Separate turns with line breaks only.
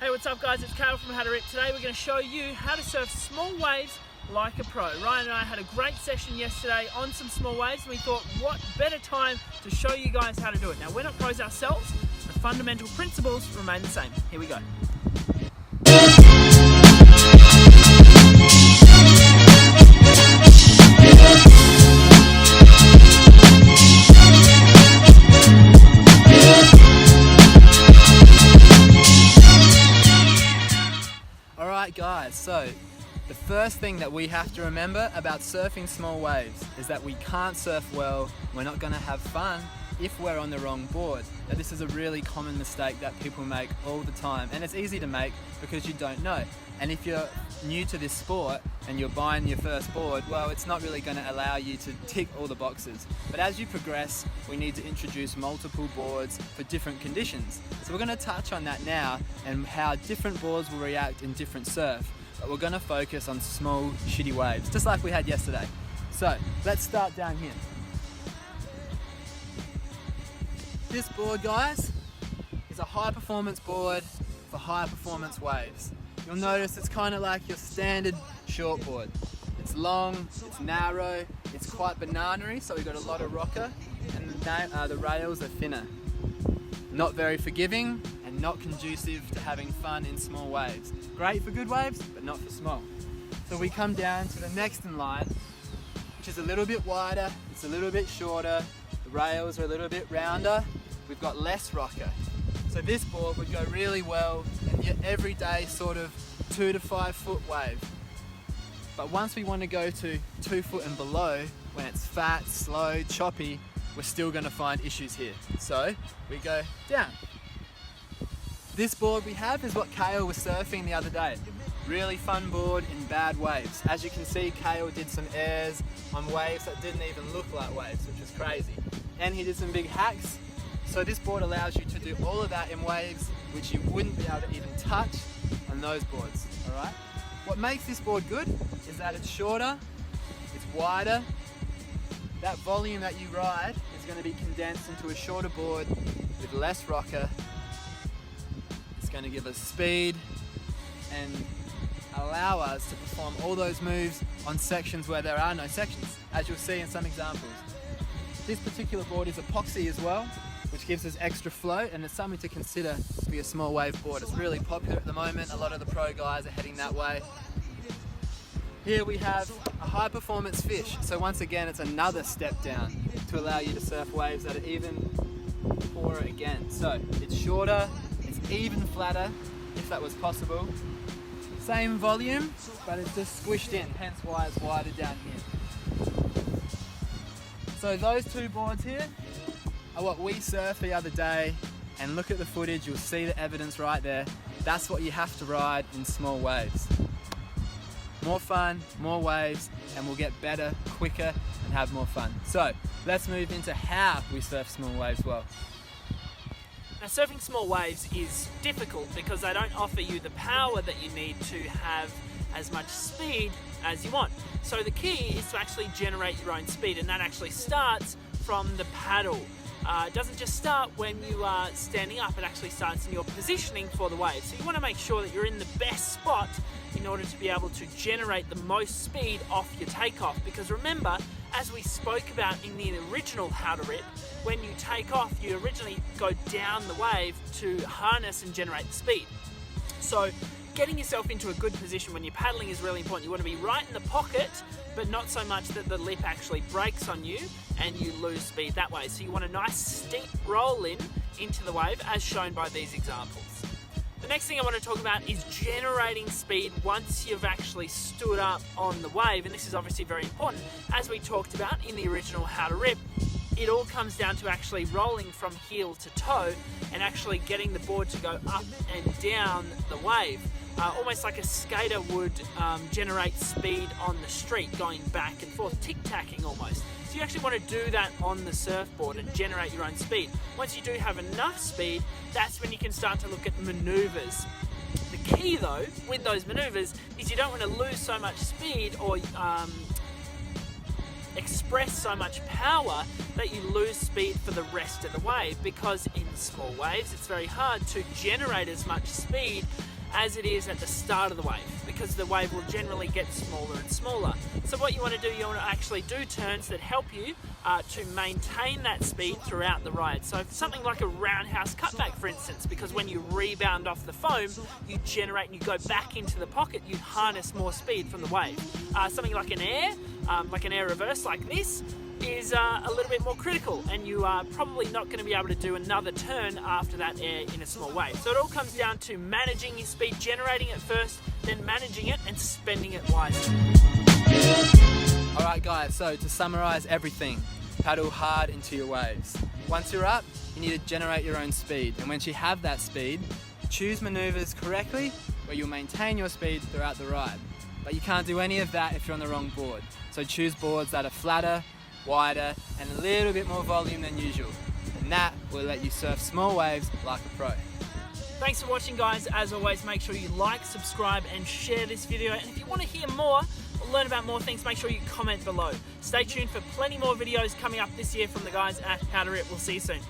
Hey, what's up guys? It's Kale from How to Rip. Today we're going to show you how to surf small waves like a pro. Ryan and I had a great session yesterday on some small waves and we thought what better time to show you guys how to do it. Now we're not pros ourselves, the fundamental principles remain the same. Here we go. Alright guys, so the first thing that we have to remember about surfing small waves is that we can't surf well, we're not going to have fun if we're on the wrong board. Now this is a really common mistake that people make all the time, and it's easy to make because you don't know. And if you're new to this sport and you're buying your first board, well, it's not really going to allow you to tick all the boxes. But as you progress, we need to introduce multiple boards for different conditions. So we're going to touch on that now and how different boards will react in different surf. But we're going to focus on small, shitty waves, just like we had yesterday. So let's start down here. This board, guys, is a high performance board for high performance waves. You'll notice it's kind of like your standard shortboard. It's long, it's narrow, it's quite banana-y, so we've got a lot of rocker, and the rails are thinner. Not very forgiving and not conducive to having fun in small waves. Great for good waves, but not for small. So we come down to the next in line, which is a little bit wider, it's a little bit shorter, the rails are a little bit rounder, we've got less rocker. So this board would go really well in your everyday sort of 2 to 5 foot wave. But once we want to go to 2 foot and below, when it's fat, slow, choppy, we're still going to find issues here. So we go down. This board we have is what Kale was surfing the other day. Really fun board in bad waves. As you can see, Kale did some airs on waves that didn't even look like waves, which was crazy. And he did some big hacks. So this board allows you to do all of that in waves which you wouldn't be able to even touch on those boards, alright? What makes this board good is that it's shorter, it's wider, that volume that you ride is going to be condensed into a shorter board with less rocker. It's going to give us speed and allow us to perform all those moves on sections where there are no sections, as you'll see in some examples. This particular board is epoxy as well, which gives us extra flow, and it's something to consider for your small wave board. It's really popular at the moment. A lot of the pro guys are heading that way. Here we have a high performance fish. So once again, it's another step down to allow you to surf waves that are even poorer again. So it's shorter, it's even flatter, if that was possible. Same volume, but it's just squished in, hence why it's wider down here. So those two boards here are what we surfed the other day, and look at the footage, you'll see the evidence right there. That's what you have to ride in small waves. More fun, more waves, and we'll get better, quicker, and have more fun. So let's move into how we surf small waves well.
Now surfing small waves is difficult because they don't offer you the power that you need to have as much speed as you want. So the key is to actually generate your own speed, and that actually starts from the paddle. It doesn't just start when you are standing up, it actually starts in your positioning for the wave. So you want to make sure that you're in the best spot in order to be able to generate the most speed off your takeoff. Because remember, as we spoke about in the original How to Rip, when you take off, you originally go down the wave to harness and generate the speed. So getting yourself into a good position when you're paddling is really important. You want to be right in the pocket, but not so much that the lip actually breaks on you and you lose speed that way. So you want a nice steep roll into the wave, as shown by these examples. The next thing I want to talk about is generating speed once you've actually stood up on the wave, and this is obviously very important. As we talked about in the original How to Rip, it all comes down to actually rolling from heel to toe and actually getting the board to go up and down the wave. Almost like a skater would generate speed on the street, going back and forth, tic-tacking almost. So you actually want to do that on the surfboard and generate your own speed. Once you do have enough speed, that's when you can start to look at maneuvers. The key though, with those maneuvers, is you don't want to lose so much speed or express so much power that you lose speed for the rest of the wave, because in small waves it's very hard to generate as much speed as it is at the start of the wave, because the wave will generally get smaller and smaller. So what you want to do, you want to actually do turns that help you to maintain that speed throughout the ride. So something like a roundhouse cutback, for instance, because when you rebound off the foam, you generate and you go back into the pocket, you harness more speed from the wave. Something like an air reverse like this, is a little bit more critical, and you are probably not going to be able to do another turn after that air in a small wave. So it all comes down to managing your speed, generating it first, then managing it and spending it wisely.
Alright guys, so to summarize everything, paddle hard into your waves. Once you're up, you need to generate your own speed, and once you have that speed, choose maneuvers correctly where you'll maintain your speed throughout the ride. But you can't do any of that if you're on the wrong board. So choose boards that are flatter, wider, and a little bit more volume than usual. And that will let you surf small waves like a pro.
Thanks for watching, guys. As always, make sure you like, subscribe and share this video. And if you want to hear more or learn about more things, make sure you comment below. Stay tuned for plenty more videos coming up this year from the guys at How to Rip. We'll see you soon.